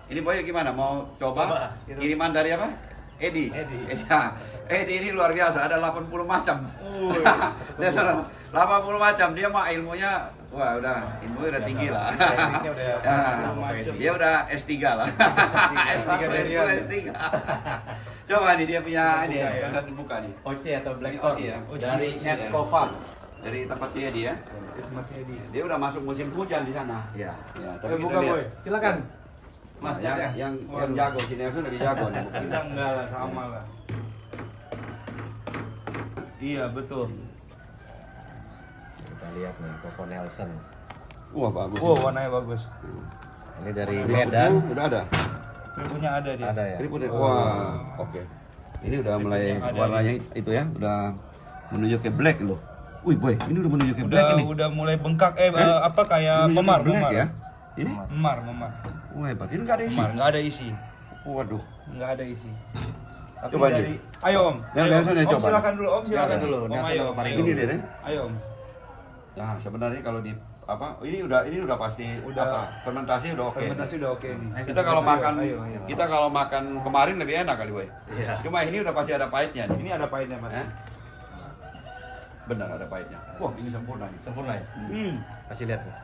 Ini Boy gimana? Mau coba? Kiriman dari apa? Edi. Ya. Edi ini luar biasa, ada 80 macam. Dia 80 macam, dia mah ilmunya, wah ilmunya udah tinggi lah. Dia udah S3 lah. S3. Coba nih dia punya ini, kita buka nih. OC atau Blackthorn ya. dari Edcofarm. Dari tempat si Edi ya. Dia udah masuk musim hujan di sana. Iya. Ya, tapi buka kita Boy. lihat. Silakan. Mas, yang jago sini harusnya lebih jago nih. Kita enggak lah, sama lah. Iya, betul. Kita lihat nih Coco Nelson. Wah bagus. Oh, warnanya bagus. Ini dari Medan. Udah ada. Punya ada dia. Ada ya. Ini punya. Wah, oke. Ini udah mulai warnanya itu ya, udah menuju ke black loh. Wih boy, ini udah menuju ke black ini. Udah mulai bengkak apa kayak Menuju memar, ke black memar. ya. Ini? Memar. Wah hebat. Ini nggak ada isi. Memar, enggak ada isi. Waduh. Enggak ada isi. Tapi Coba dari ayo Om. Yang Ayo, biasanya Om coba. silakan dulu, Om silakan dulu. Om Nelson ayo. apa paling Ini dia deh. Ayo Om. Nah sebenarnya kalau di apa? Ini udah pasti apa? Fermentasi udah oke. Fermentasi udah oke nih. Kita kalau makan, ayo. kita kalau makan kemarin lebih enak kali boy. Iya. Cuma ini udah pasti ada pahitnya nih. Ini ada pahitnya Mas. Benar ada pahitnya. Wah ini sempurna nih. Sempurna ya. Kasih lihat nih.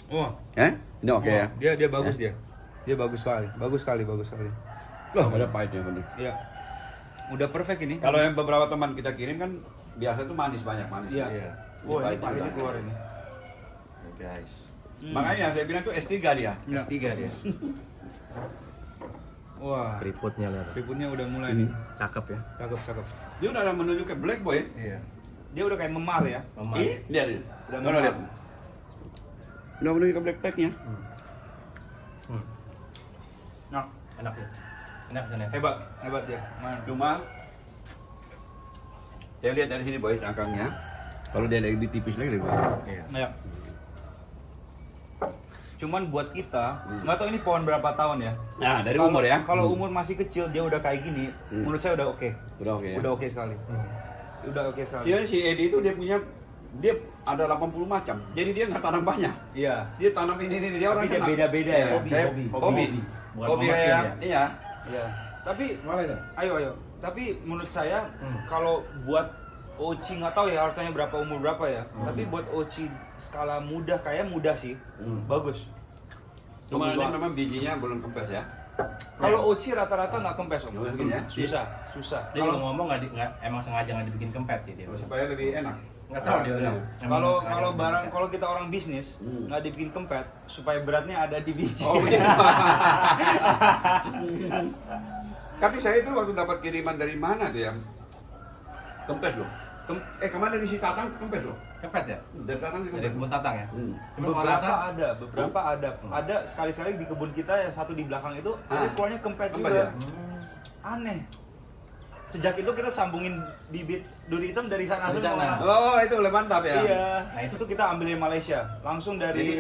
Wah, Ini oke ya. dia bagus dia. Dia bagus sekali. Bagus sekali. Wah ada pahitnya bener. Iya. Udah perfect ini. Kalau yang beberapa teman kita kirim kan biasa tuh manis banyak manis. Iya. Iya. Oh, ini pahitnya pahitnya udah. keluar ini. Guys. Makanya saya bilang tuh S3 dia. S3 dia. Wah, Keriputnya lihat. keriputnya udah mulai nih. Cakep ya. Cakep. Dia udah ada menuju ke black boy. Iya. Dia udah kayak memar ya. Memar. Ini lihat. Udah Udah memar. lihat. Udah menuju ke black packnya. Nah, Enak ya. Enak kan ya. hebat dia. Cuma saya lihat dari sini boy cangkangnya. Kalau dia lebih tipis lagi lebih bagus. Iya. Ayo. Cuman buat kita, nggak tahu ini pohon berapa tahun ya. Nah dari Kalau- umur ya. Kalau umur masih kecil dia udah kayak gini, menurut saya udah oke. Udah oke ya. Udah oke sekali. Udah oke sekali. Si Edi itu dia ada 80 macam. Jadi dia nggak tanam banyak. Iya. Dia tanam ini dia orang Tapi dia senang. beda-beda ya. Kayak hobi. Bukan Hobi komersial kayak ya. iya. Iya. Tapi ayo. Tapi menurut saya kalau buat Oci nggak tahu ya harusnya berapa umur berapa ya. Tapi buat Oci skala muda kayak muda sih. Bagus. Cuma ini Bagus banget. memang bijinya belum kempes ya. Kalau Oci rata-rata nggak kempes Om. Mungkin ya. Susah. Dia Kalau ngomong nggak emang sengaja nggak dibikin kempet sih dia. Supaya lebih enak. Nggak tahu dia bilang. kalau kita orang bisnis nggak dibikin kempet supaya beratnya ada di biji. Oh iya. Tapi saya itu waktu dapat kiriman dari mana tuh ya? Kempes loh. Kemarin dari si Tatang kempes loh. Kempet ya? Dari Tatang di Dari kempes. kebun tatang ya? Cuma kalau Beberapa rasa ada. Ada sekali-sekali di kebun kita yang satu di belakang itu keluarnya kempet Kempes juga. ya? Aneh. Sejak itu kita sambungin bibit duri hitam dari sana Dari semua. sana. Oh itu lebih mantap ya. Iya. Nah, Itu kita ambil dari Malaysia, langsung dari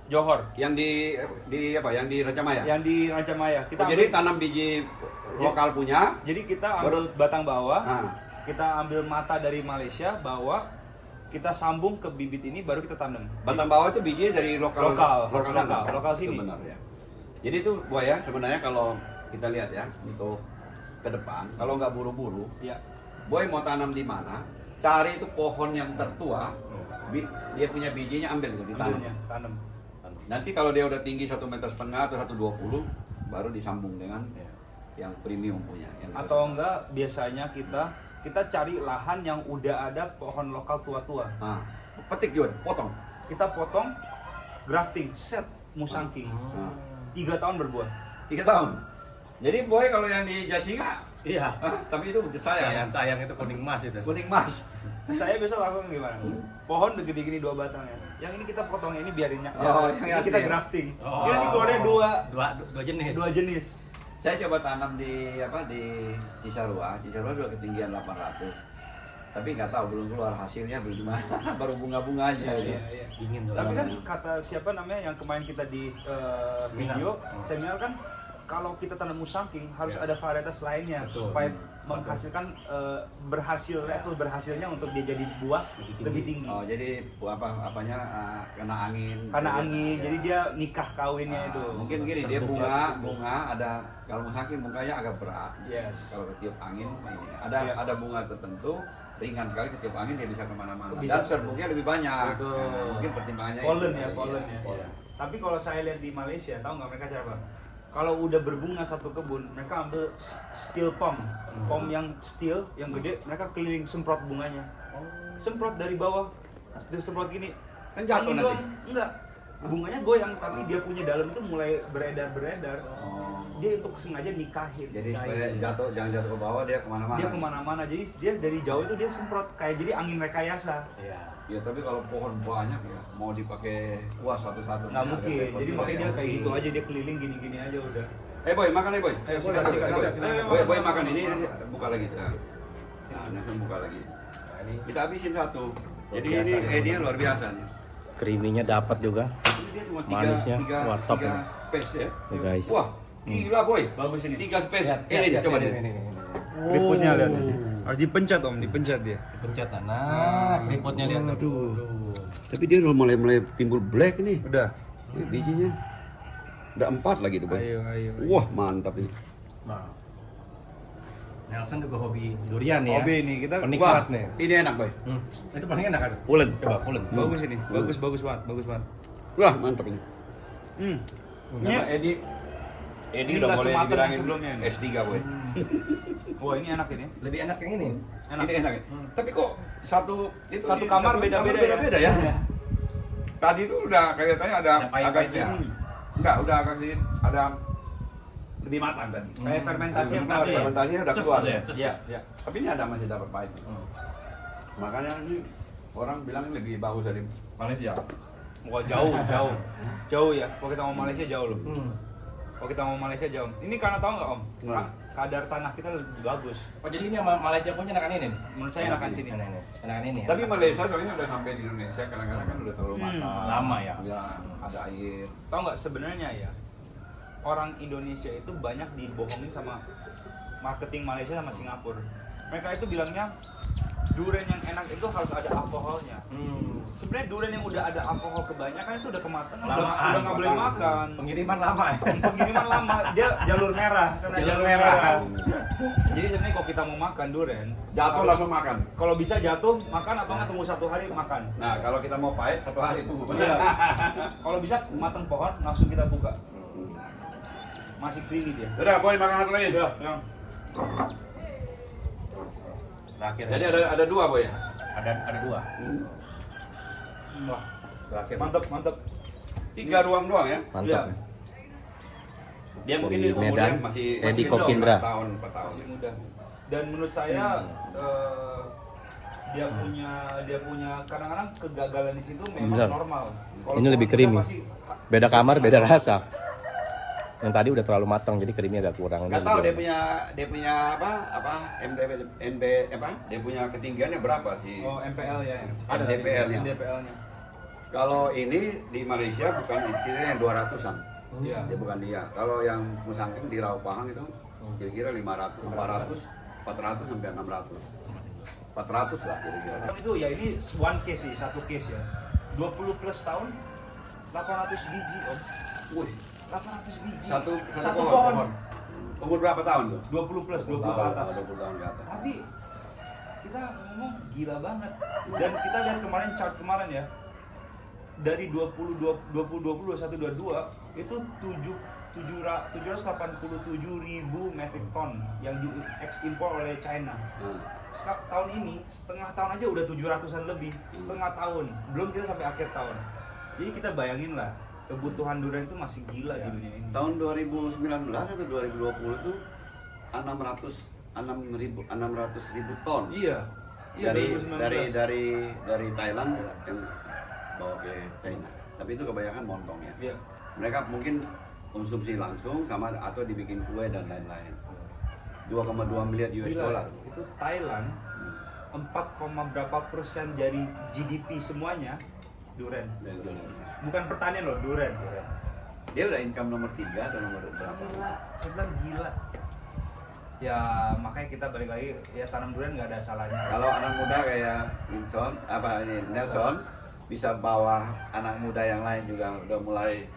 Johor, Yang di apa? Yang di Raja Maya. yang di Raja Maya. Kita Jadi ambil- tanam biji lokal punya. jadi kita ambil batang bawah, Ah. kita ambil mata dari Malaysia, bawah, kita sambung ke bibit ini baru kita tanam. Batang bawah itu bijinya dari lokal sana. Lokal sini. Itu benar ya. Jadi itu buah ya sebenarnya kalau kita lihat ya untuk ke depan kalau nggak buru-buru, Ya. boy mau tanam di mana? Cari itu pohon yang tertua, dia punya bijinya ambil itu ditanam. Ambilnya, tanam. Nanti kalau dia udah tinggi 1,5 meter atau 1,20 baru disambung dengan yang premium punya. Yang Atau enggak biasanya kita cari lahan yang udah ada pohon lokal tua-tua. petik juga, potong. Kita potong, grafting, set, musangking. 3 tahun berbuah. 3 tahun. Jadi boy kalau yang di Jasinga, iya. tapi itu sayang ya. Sayang itu kuning emas itu. Kuning mas. Saya biasa lakukan gimana? Pohon udah gede-gede 2 batang ya. Yang ini kita potong, ini biarin Oh, ini yang kita asli ya? grafting. Oh. Ini keluarnya Dua jenis. 2 jenis. Saya coba tanam di Cisarua juga ketinggian 800. Tapi nggak tahu belum keluar hasilnya belum gimana. Baru bunga-bunga aja gitu. Iya. Dingin tuh. Tapi kan kata siapa namanya yang kemarin kita di video seminar kan kalau kita tanam musangking harus Ya. ada varietas lainnya Betul. supaya menghasilkan level berhasilnya untuk dia jadi buah lebih tinggi. Oh, jadi apanya kena angin. Karena angin, jadi dia nikah kawinnya itu. Mungkin gini, dia bunga ada kalau musangking bunganya agak berat. Yes. Kalau ketiup angin ini ada Iya. ada bunga tertentu ringan sekali ketiup angin dia bisa kemana-mana. Bisa. Dan serbuknya lebih banyak. Betul. Nah, mungkin pertimbangannya Pollen itu. ya, pollen Iya, ya. pollen. Tapi kalau saya lihat di Malaysia, tahu nggak mereka cara apa? Kalau udah berbunga satu kebun, mereka ambil steel pom yang steel, yang gede, mereka keliling semprot bunganya. Semprot dari bawah, semprot gini. Kan jatuh Angin nanti? doang. Enggak. Bunganya goyang, tapi dia punya dalam itu mulai beredar. Oh. Dia untuk sengaja nikahin. Jadi supaya jangan jatuh ke bawah dia kemana-mana. Dia kemana-mana, jadi dia dari jauh itu dia semprot kayak jadi angin rekayasa. Iya. Ya tapi kalau pohon banyak ya mau dipakai kuas satu-satu. Nggak mungkin, jadi makanya dia kayak gitu aja. aja, dia keliling gini-gini aja udah. Boy, makan boy. Ayo, sikat, sikat, sikat. Ayo, Boy makan, makan ini makan. buka lagi. Nah, Nelson buka lagi. Nah, ini Kita habisin satu. Jadi biasa ini nih. dia luar biasa nih. Creaminya dapat juga. Ini dia cuma Manisnya, wah, top tiga ini. space ya. Nih, guys. Wah, gila boy. Bagus ini. 3 space. lihat, Ini lihat, coba lihat, deh. ini. Keriputnya lihat. Harus dipencet om, dipencet dia. Dipencet. Nah, keriputnya lihat. Aduh. Tapi dia udah mulai timbul black nih. Udah. Ini bijinya. Udah 4 lagi tuh boy. Ayo. Wah mantap ini. Nah. Nelson juga hobi durian nih ya. Hobi nih, kita- Wah, penikmat nih. ini enak boy. Itu paling enak kan? Pulen. Coba pulen. Bagus ini, bagus banget. Wah mantap ini. Ini, Edi Ini udah nggak boleh sematang dibilangin yang sebelumnya ini. S3 boy. wah ini enak ini. Lebih enak yang ini. Enak. Ini enak ya. Tapi kok satu Satu kamar beda-beda ya. Tadi tuh udah kelihatannya ada Ada pahit-pahitnya. agak enggak, udah agak sedikit ada Lebih matang tadi. Kayak fermentasi yang Fermentasi. tadi. fermentasinya udah Cus keluar. ada ya? Cus. Iya. Tapi ini ada masih dapat pahit. Makanya ini orang bilang ini lebih bagus dari Malaysia. Wah jauh ya. Kalau kita mau Malaysia jauh loh. Kalau kita mau Malaysia jauh. Ini karena tahu nggak om? Nah. Kadar tanah kita lebih bagus. Oh jadi ini sama Malaysia punya enakan ini? Menurut saya enakan sini. Enakan ini. Tapi Malaysia soalnya udah sampai di Indonesia kadang-kadang kan udah terlalu matang. Lama ya? Ya, ada air. Tahu nggak sebenarnya ya orang Indonesia itu banyak dibohongin sama marketing Malaysia sama Singapura. Mereka itu bilangnya durian yang enak itu harus ada alkoholnya. Sebenarnya durian yang udah ada alkohol kebanyakan itu udah kematangan, udah nggak boleh makan. Pengiriman lama ya? Pengiriman lama, dia jalur merah, karena Jalur merah. Jadi sebenarnya kalau kita mau makan durian, Jatuh langsung makan. kalau bisa jatuh makan atau nggak tunggu 1 hari makan. Nah, kalau kita mau pahit 1 hari tunggu. Iya. Kalau bisa matang pohon langsung kita buka. Masih creamy dia. Udah, boy makan satu lagi. Udah, yang Terakhir. Jadi ada 2 boy. ada dua. wah, Terakhir. mantep. 3 ruang doang ya. Mantap. Iya. Ya. Dia mungkin Dari di umurnya Medan, masih Edi muda, Kokindra. 4 tahun. Masih muda. Dan menurut saya dia punya kadang-kadang kegagalan di situ memang Benar. normal. Ini lebih pohon creamy. kita pasti- Beda kamar, beda rasa. Yang tadi udah terlalu matang, jadi creamy agak kurang. Nggak tahu dia punya apa NB apa? Dia punya ketinggiannya berapa sih? Oh, MPL ya. DPL-nya. DPL-nya. Kalau ini di Malaysia bukan istilahnya 200-an. Iya. Dia bukan dia. Kalau yang musangking di Rawa Pahang itu kira-kira 500, 400, 400 sampai 600. 400 lah kira-kira. Itu ya ini one case sih, satu case ya. 20 plus tahun 800 biji om. Wih, 800 biji. satu pohon. Umur berapa tahun tuh? 20 plus, 20 ke atas. 20 tahun ke atas. Tapi kita ngomong gila banget. Dan kita lihat kemarin chart kemarin ya. Dari 21, 22 itu 787.000 metric ton yang diekspor oleh China. Tahun ini setengah tahun aja udah 700-an lebih, setengah tahun, belum kita sampai akhir tahun. Jadi kita bayangin lah, kebutuhan durian itu masih gila di dunia ini. Tahun 2019 atau 2020 itu 600.000 ton. Iya. Iya, 2019. dari Thailand yang bawa ke China. Tapi itu kebanyakan montong ya. Iya. Mereka mungkin konsumsi langsung sama atau dibikin kue dan lain-lain. 2,2 miliar US Gila, dollar. itu Thailand 4, berapa persen dari GDP semuanya durian. Bukan pertanian loh, durian. Dia udah income nomor 3 atau nomor berapa? Gila, saya bilang gila. Ya makanya kita balik lagi, ya tanam durian nggak ada salahnya. Kalau anak muda kayak Nelson bisa bawa anak muda yang lain juga udah mulai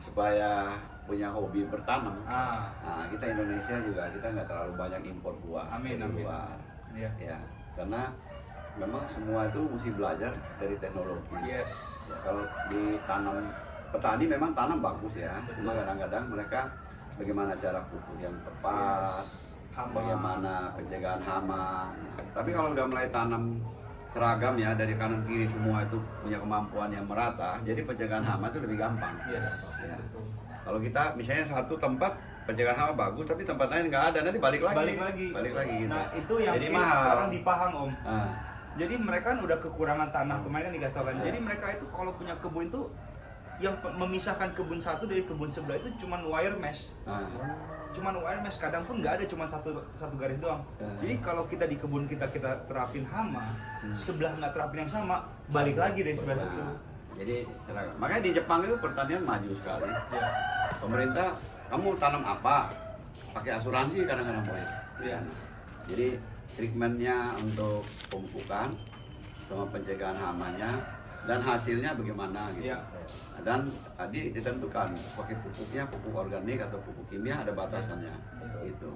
supaya punya hobi bertanam. Nah, kita Indonesia juga kita nggak terlalu banyak impor buah dari luar. Iya. Ya, karena memang semua itu mesti belajar dari teknologi. Yes. Ya, kalau ditanam petani memang tanam bagus ya, cuma kadang-kadang mereka bagaimana cara pupuk yang tepat, bagaimana pencegahan hama. Nah, tapi kalau udah mulai tanam seragam ya dari kanan kiri semua itu punya kemampuan yang merata, jadi pencegahan hama itu lebih gampang. Yes. Ya. Kalau kita misalnya satu tempat pencegahan hama bagus, tapi tempat lain nggak ada, nanti balik lagi. Balik lagi gitu. Nah itu yang jadi sekarang di Pahang Om. Nah. Jadi mereka kan udah kekurangan tanah kemarin kan dikasih tahu kan. Jadi mereka itu kalau punya kebun itu yang memisahkan kebun satu dari kebun sebelah itu cuman wire mesh. Cuman wire mesh, kadang pun nggak ada, cuma satu garis doang. Jadi kalau kita di kebun kita terapin hama, sebelah nggak terapin yang sama, balik lagi dari sebelah situ. Jadi seragam. Makanya di Jepang itu pertanian maju sekali. Ya. Pemerintah, kamu tanam apa? Pakai asuransi kadang-kadang boleh. Ya. Jadi treatmentnya untuk pemupukan sama pencegahan hamanya dan hasilnya bagaimana gitu. Ya. Dan tadi ditentukan pakai pupuknya pupuk organik atau pupuk kimia ada batasannya gitu.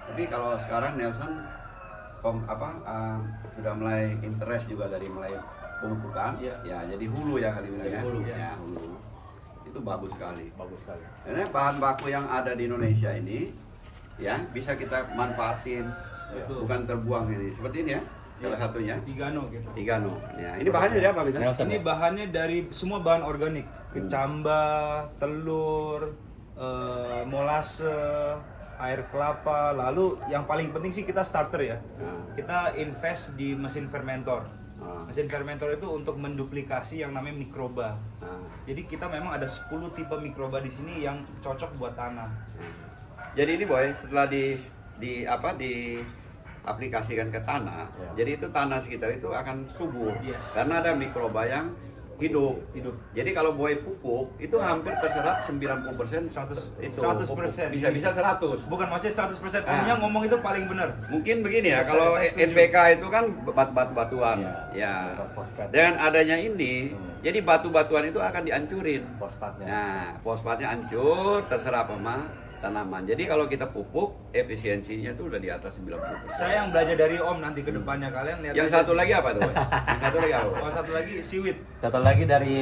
Tapi kalau sekarang Nelson sudah mulai interest juga dari mulai pemupukan, ya jadi hulu ya kali ini ya. Hulu. Itu bagus sekali. Karena bahan baku yang ada di Indonesia ini ya bisa kita manfaatin, bukan terbuang ini. Seperti ini ya. Salah satunya Tigano gitu. Tigano. Ya, ini bahannya dari apa bisa? Ini bahannya dari semua bahan organik. Kecamba, telur, molase, air kelapa. Lalu yang paling penting sih kita starter ya. Kita invest di mesin fermentor. Mesin fermentor itu untuk menduplikasi yang namanya mikroba. Jadi kita memang ada 10 tipe mikroba di sini yang cocok buat tanah. Jadi ini Boy, setelah aplikasikan ke tanah, jadi itu tanah sekitar itu akan subur, karena ada mikroba yang hidup. Jadi kalau Boy pupuk itu hampir terserap 90%, 100%, bisa 100. Bukan maksudnya 100%, Omnya ngomong itu paling benar. Mungkin begini ya, kalau NPK itu kan batu-batuan, ya. Dengan adanya ini, jadi batu-batuan itu akan dihancurin. Nah, fosfatnya hancur, terserap sama tanaman. Jadi kalau kita pupuk, efisiensinya tuh udah di atas 90%. Saya yang belajar dari Om nanti ke depannya, kalian lihat. Yang satu lagi apa tuh? Yang satu lagi apa? Oh, satu lagi siwit. Satu lagi dari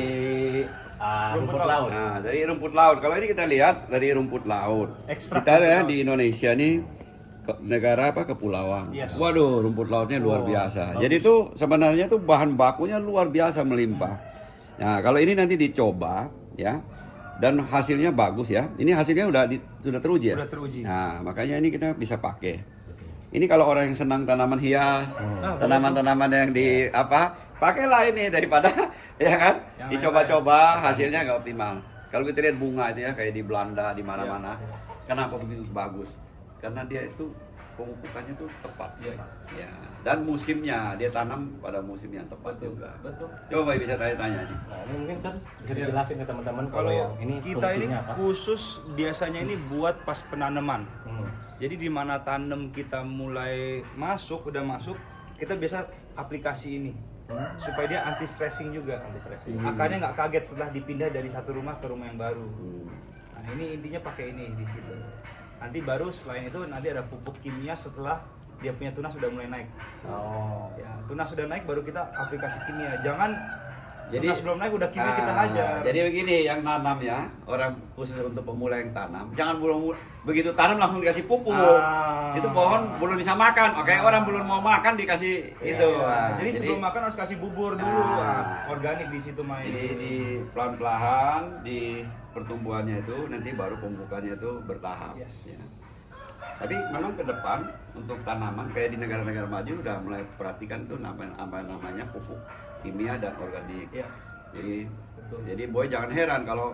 rumput laut. Nah, dari rumput laut. Kalau ini kita lihat dari rumput laut. Ekstrak kita ya di Indonesia nih negara kepulauan. Waduh, rumput lautnya luar biasa. Jadi itu sebenarnya tuh bahan bakunya luar biasa melimpah. Nah, kalau ini nanti dicoba ya. Dan hasilnya bagus ya. Ini hasilnya sudah teruji ya. Sudah teruji. Nah, makanya ini kita bisa pakai. Ini kalau orang yang senang tanaman hias, tanaman-tanaman yang pakailah ini daripada ya kan dicoba-coba hasilnya nggak optimal. Kalau kita lihat bunga itu ya kayak di Belanda di mana-mana. Kenapa begitu bagus? Karena dia itu pemupukannya tuh tepat. Ya. Dan musimnya dia tanam pada musim yang tepat juga. Betul. Coba bisa tanya-tanya nih. Nah, ini mungkin bisa dijelasin ke teman-teman kalau yang ini kita ini apa? khusus biasanya ini buat pas penanaman. Jadi di mana tanam kita mulai udah masuk, kita biasa aplikasi ini. Supaya dia anti stressing juga. Akarnya nggak kaget setelah dipindah dari satu rumah ke rumah yang baru. Nah, ini intinya pakai ini di situ. Nanti baru selain itu nanti ada pupuk kimia setelah dia punya tunas sudah mulai naik. Ya, tunas sudah naik baru kita aplikasi kimia. Jangan jadi tunas belum naik udah kimia kita hajar. Jadi begini yang nanam ya, orang khusus untuk pemula yang tanam, jangan begitu tanam langsung dikasih pupuk. Itu pohon belum bisa makan. Oke, orang belum mau makan dikasih itu. Jadi sebelum makan harus kasih bubur dulu. Organik di situ main. Di pelan-pelan di pertumbuhannya itu nanti baru pemupukannya itu bertahap. Ya. Tapi memang ke depan untuk tanaman kayak di negara-negara maju udah mulai perhatikan tuh namanya pupuk kimia dan organik. Jadi Boy jangan heran kalau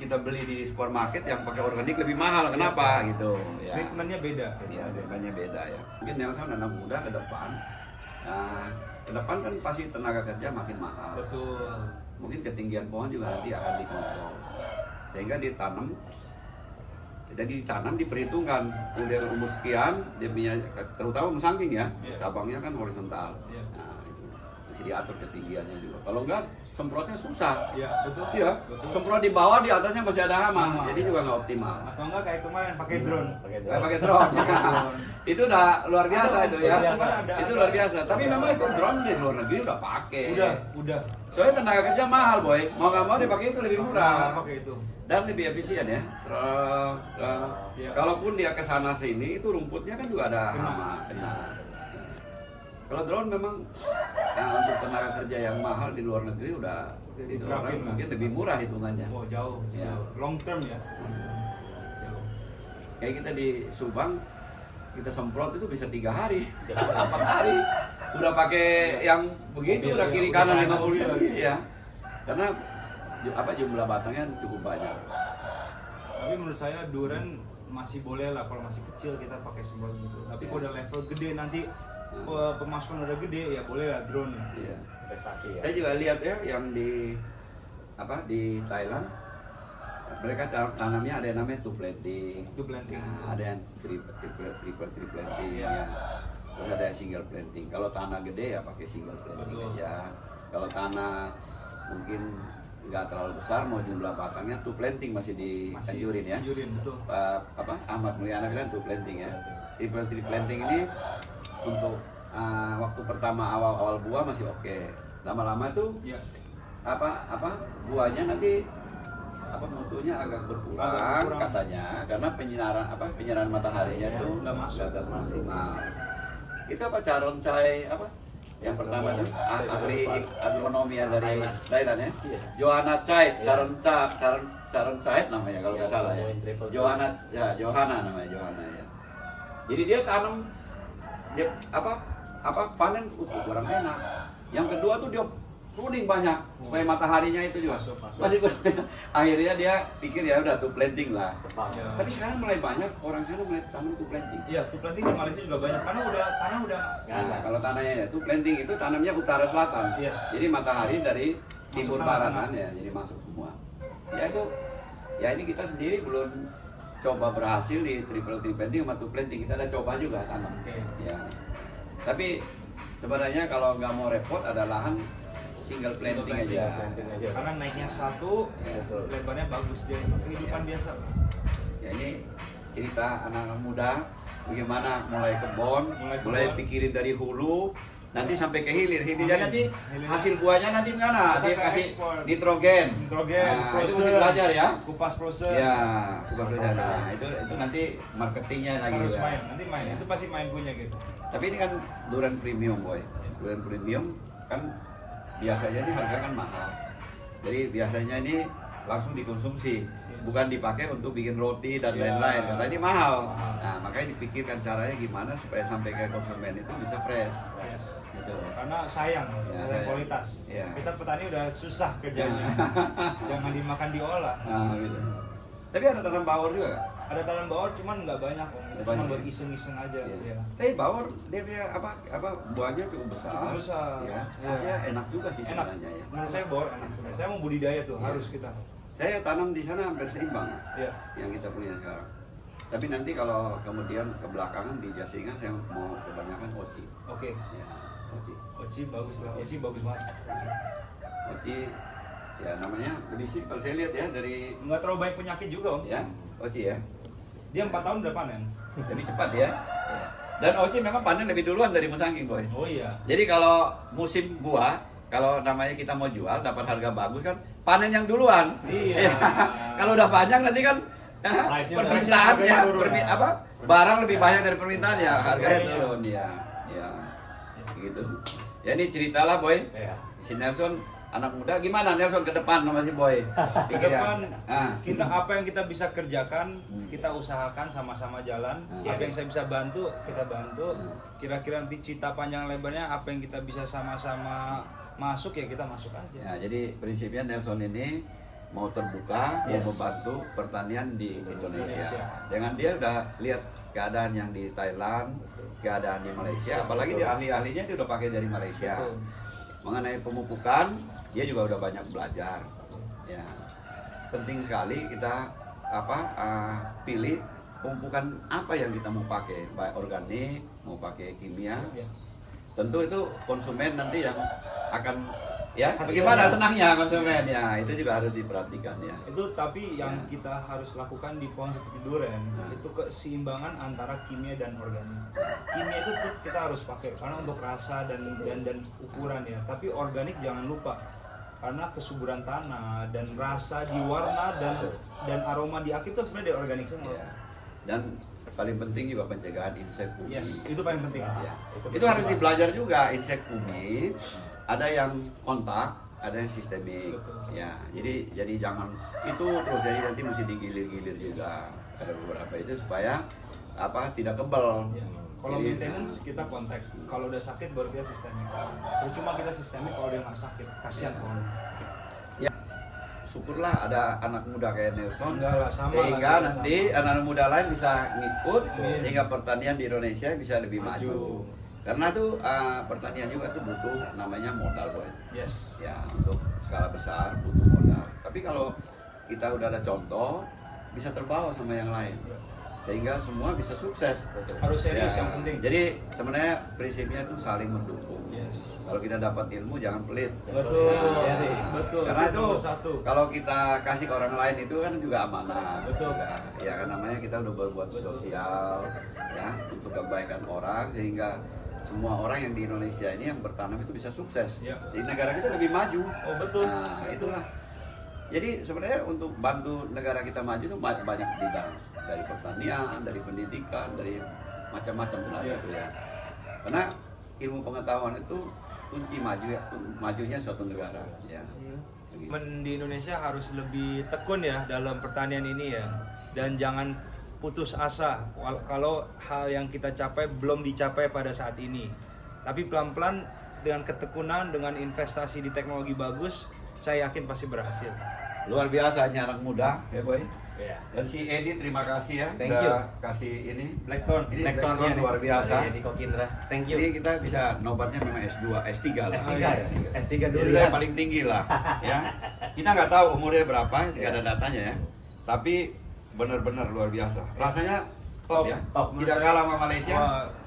kita beli di supermarket yang pakai organik lebih mahal. Kenapa gitu? Ya. Treatmentnya beda. Iya, treatmentnya beda ya. Mungkin Nelson anak muda ke depan. Nah, ke depan kan pasti tenaga kerja makin mahal. Betul. Mungkin ketinggian pohon juga nanti akan dikontrol. sehingga ditanam. Jadi ditanam diperhitungkan udah umur sekian dia punya, terutama musangking ya, cabangnya kan horizontal. Nah itu mesti diatur ketinggiannya juga. Kalau enggak semprotnya susah. Iya, betul. Iya. Semprot di bawah, di atasnya masih ada hama, jadi juga nggak optimal. Atau enggak kayak kemarin pakai drone. Pakai drone. Itu udah luar biasa itu ya. Itu luar biasa. Tapi memang itu drone di luar negeri udah pakai. Udah. Soalnya tenaga kerja mahal, boy. Mau nggak mau dipakai itu lebih murah. Pakai itu. Dan lebih efisien ya. Kalaupun dia ke sana sini itu rumputnya kan juga ada hama. Kalau drone memang untuk tenaga kerja yang mahal di luar negeri udah itu orang mungkin lebih murah hitungannya. Oh jauh. Ya. Long term ya. Kayak kita di Subang kita semprot itu bisa 3 hari, 4 hari. Udah pakai yang begitu, udah kiri kanan 50 cm ya. Karena jumlah batangnya cukup banyak. Tapi menurut saya durian masih boleh lah kalau masih kecil kita pakai semprot gitu. Tapi kalau udah level gede nanti pemasukan udah gede ya boleh lah drone. Iya. Saya juga lihat ya yang di Thailand mereka tanamnya ada yang namanya two planting. Nah, ada yang triple planting ya. Terus ada yang single planting. Kalau tanah gede ya pakai single planting aja. Kalau tanah mungkin nggak terlalu besar, mau jumlah batangnya two planting masih dianjurin ya. Betul. Ahmad Mulyana bilang two planting ya. Triple planting ini untuk waktu pertama awal buah masih oke. Lama-lama tuh buahnya nanti mutunya agak berkurang katanya karena penyinaran mataharinya tuh nggak maksimal. Itu caroncai yang pertama tuh ahli agronomi yang dari Thailand ya. Johanna Chait, caroncai namanya kalau nggak salah ya. Johanna namanya Johanna ya. Jadi dia tanam dia panen kurang enak. Yang kedua tuh dia pruning banyak supaya mataharinya itu juga masih akhirnya dia pikir ya udah tuh planting lah. Tapi sekarang mulai banyak orang sana mulai tanam tuh planting. Iya, tuh planting di Malaysia juga banyak karena tanah udah. Nah, kalau tanahnya ya tuh planting itu tanamnya utara selatan. Jadi matahari dari timur baratan ya, jadi masuk semua. Ya itu ya ini kita sendiri belum coba berhasil di triple planting sama two planting, kita ada coba juga tanam. Ya. Tapi sebenarnya kalau nggak mau repot ada lahan single planting aja. Karena naiknya satu, lebarnya bagus dia kehidupan biasa. Ya ini cerita anak-anak muda bagaimana mulai kebon, mulai pikirin dari hulu nanti sampai ke hilir. Hilirnya nanti hasil buahnya nanti mana? Dia kasih nitrogen. Nah, itu mesti belajar ya. Kupas proses. Ya, kupas proses. Nah, itu nanti marketingnya lagi. Harus ya. nanti main. Itu pasti main punya gitu. Tapi ini kan durian premium, boy. Durian premium kan biasanya ini harga kan mahal. Jadi biasanya ini langsung dikonsumsi, bukan dipakai untuk bikin roti dan lain-lain karena ini mahal. Nah, makanya dipikirkan caranya gimana supaya sampai ke konsumen itu bisa fresh. Gitu. Karena sayang kualitas. Kita petani udah susah kerjanya. Jangan dimakan diolah. Nah, gitu. Tapi ada tanam bawor juga gak? Ada tanam bawor cuman nggak banyak om. Cuma buat iseng-iseng aja. Tapi bawor dia punya buahnya cukup besar. Ya. Ya, enak juga sih sebenarnya ya. Menurut saya bawor enak. Saya mau budidaya tuh harus kita. Saya tanam di sana hampir seimbang yang kita punya sekarang. Tapi nanti kalau kemudian ke belakangan di Jasinga saya mau kebanyakan oci. Oke. Ya, oci. Oci bagus lah. Oci bagus banget. Oci ya namanya berisik kalau saya lihat ya dari nggak terlalu banyak penyakit juga om. Ya, oci ya. Dia 4 tahun udah panen. Lebih cepat ya. Dan oci memang panen lebih duluan dari musangking, boy. Oh iya. Jadi kalau musim buah, kalau namanya kita mau jual dapat harga bagus kan panen yang duluan. Iya. Kalau udah banyak nanti kan permintaan ya, barang lebih banyak dari permintaan ya, harganya turun ya. Ya. Gitu. Ya ini ceritalah, boy. Si Nelson anak muda gimana Nelson ke depan sama si Boy? Ke depan kita apa yang kita bisa kerjakan, kita usahakan sama-sama jalan. Apa yang saya bisa bantu, kita bantu. Kira-kira nanti cita panjang lebarnya apa yang kita bisa sama-sama masuk ya kita masuk aja. Ya, jadi prinsipnya Nelson ini mau terbuka, mau membantu pertanian di Indonesia. Dengan dia udah lihat keadaan yang di Thailand, keadaan di Malaysia, apalagi dia ahli-ahlinya dia udah pakai dari Malaysia. Mengenai pemupukan, dia juga udah banyak belajar. Ya. penting sekali kita pilih pupuk apa yang kita mau pakai, baik organik, mau pakai kimia. Tentu itu konsumen nanti yang akan ya bagaimana senangnya konsumen ya, itu juga harus diperhatikan ya. Itu tapi yang kita harus lakukan di pohon seperti durian itu keseimbangan antara kimia dan organik. Kimia itu kita harus pakai karena untuk rasa dan ukuran ya, tapi organik jangan lupa karena kesuburan tanah dan rasa di warna dan aroma di akhir itu sebenarnya dari organik semua. Ya. Dan paling penting juga pencegahan insek kubi. Yes, itu paling penting. Ya. Itu harus dibelajar juga insek kubi. Ada yang kontak, ada yang sistemik. Ya, jadi jangan itu terus, jadi nanti mesti digilir-gilir juga. Ada beberapa itu supaya tidak kebal. Ya. Kalau maintenance kita kontak. Kalau udah sakit baru kita sistemik. Percuma kita sistemik kalau dia nggak sakit, kasihan pohon. Ya. Syukurlah ada anak muda kayak Nelson, sehingga nanti anak muda lain bisa ngikut, sehingga pertanian di Indonesia bisa lebih maju. Karena tuh pertanian juga tuh butuh namanya modal, boy. Yes. Ya, untuk skala besar butuh modal. Tapi kalau kita udah ada contoh, bisa terbawa sama yang lain, sehingga semua bisa sukses. Harus serius Ya, yang penting. Jadi sebenarnya prinsipnya itu saling mendukung. Yes. Kalau kita dapat ilmu jangan pelit. Betul. Ya. Betul. Karena itu nomor satu. kalau kita kasih ke orang lain itu kan juga amanah. Betul. Ya kan namanya kita udah berbuat sosial ya untuk kebaikan orang, sehingga semua orang yang di Indonesia ini yang bertanam itu bisa sukses. Ya. Jadi negara kita lebih maju. Oh betul. Nah, itulah. Jadi sebenarnya untuk bantu negara kita maju itu banyak bidang, dari pertanian, dari pendidikan, dari macam-macam itu ya. Karena ilmu pengetahuan itu kunci majunya suatu negara ya. Teman di Indonesia harus lebih tekun ya dalam pertanian ini ya, dan jangan putus asa kalau hal yang kita capai belum dicapai pada saat ini. Tapi pelan-pelan dengan ketekunan, dengan investasi di teknologi bagus, saya yakin pasti berhasil. Luar biasa ini anak muda ya boy. Ya. Dan si Edi terima kasih ya. Thank udah you. kasih ini Blackthorn. Ini Blackthorn Blackthorn luar biasa. Di Kokindra. Thank you. Jadi kita bisa nobatnya memang S2, S3 lah. S3 ya? S3 dulu Jadi ya. yang paling tinggi lah ya. Kita nggak tahu umurnya berapa, tidak ada datanya ya. Tapi benar-benar luar biasa. Rasanya top ya. top. Tidak kalah sama Malaysia.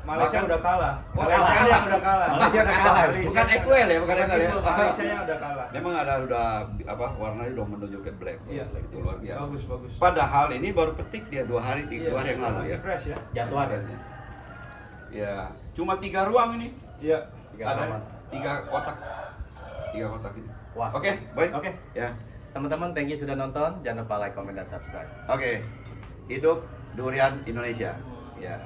Malaysia Bahkan- udah kalah. Oh, Malaysia kalah. udah kalah. Malaysia udah kalah. Bukan equal ya, bukan equal ya. Malaysia yang udah kalah. Memang udah warnanya udah menunjukkan black. Iya. Itu luar biasa. Bagus. Padahal ini baru petik dia 2 hari, 3 hari yang lalu ya. Masih fresh ya. Jadwal ya. Ya, cuma 3 ruang ini. Iya. Ada 3 kotak. 3 kotak ini. Wah. Oke, baik. Oke. Ya. Teman-teman, thank you sudah nonton. Jangan lupa like, comment, dan subscribe. Oke. Hidup durian Indonesia. Ya.